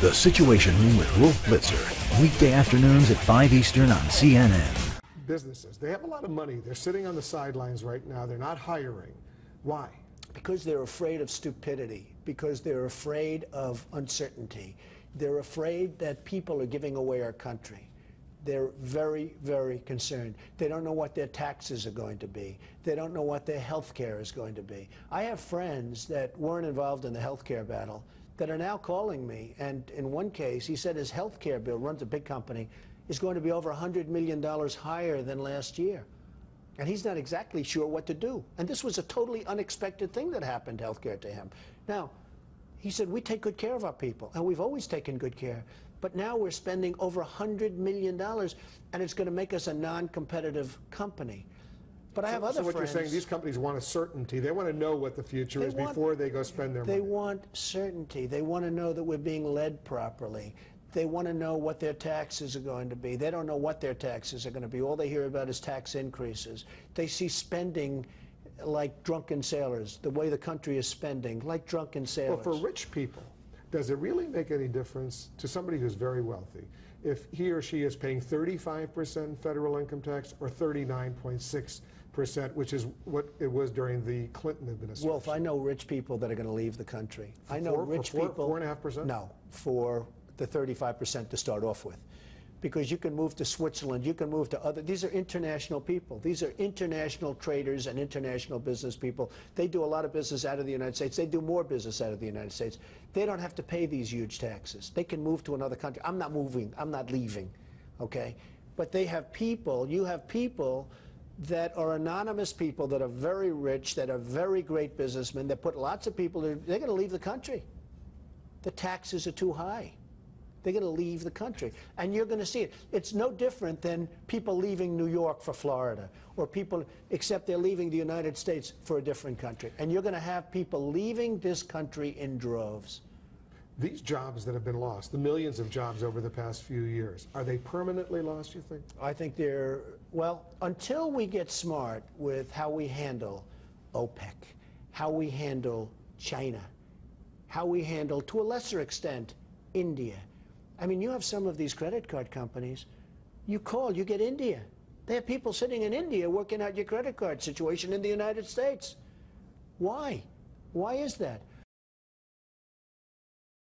The Situation Room with Wolf Blitzer, weekday afternoons at 5 Eastern on CNN. Businesses, they have a lot of money. They're sitting on the sidelines right now. They're not hiring. Why? Because they're afraid of stupidity, because they're afraid of uncertainty. They're afraid that people are giving away our country. They're very, very concerned. They don't know what their taxes are going to be. They don't know what their health care is going to be. I have friends that weren't involved in the health care battle that are now calling me, and in one case, he said his health care bill, runs a big company, is going to be over $100 million higher than last year. And he's not exactly sure what to do. And this was a totally unexpected thing that happened, healthcare, to him. Now, he said, we take good care of our people, and we've always taken good care. But now we're spending over $100 million, and it's going to make us a non-competitive company. But I have other friends. So what you're saying, these companies want a certainty. They want to know what the future is before they go spend their money. They want certainty. They want to know that we're being led properly. They want to know what their taxes are going to be. They don't know what their taxes are going to be. All they hear about is tax increases. They see spending like drunken sailors, the way the country is spending, like drunken sailors. Well, for rich people, does it really make any difference to somebody who's very wealthy if he or she is paying 35% federal income tax or 39.6%, which is what it was during the Clinton administration? Wolf, I know rich people that are going to leave the country. I know rich people. 4.5%? No, for the 35% to start off with. Because you can move to Switzerland, you can move to other, these are international people. These are international traders and international business people. They do a lot of business out of the United States. They do more business out of the United States. They don't have to pay these huge taxes. They can move to another country. I'm not moving, I'm not leaving, okay? But they have people, you have people that are anonymous people that are very rich, that are very great businessmen, that put lots of people, they're going to leave the country. The taxes are too high. They're going to leave the country, and you're going to see it. It's no different than people leaving New York for Florida, or people, except they're leaving the United States for a different country. And you're going to have people leaving this country in droves. These jobs that have been lost, the millions of jobs over the past few years, are they permanently lost, you think? I think they're, well, until we get smart with how we handle OPEC, how we handle China, how we handle, to a lesser extent, India. I mean, you have some of these credit card companies, you call, you get India. They have people sitting in India working out your credit card situation in the United States. Why? Why is that?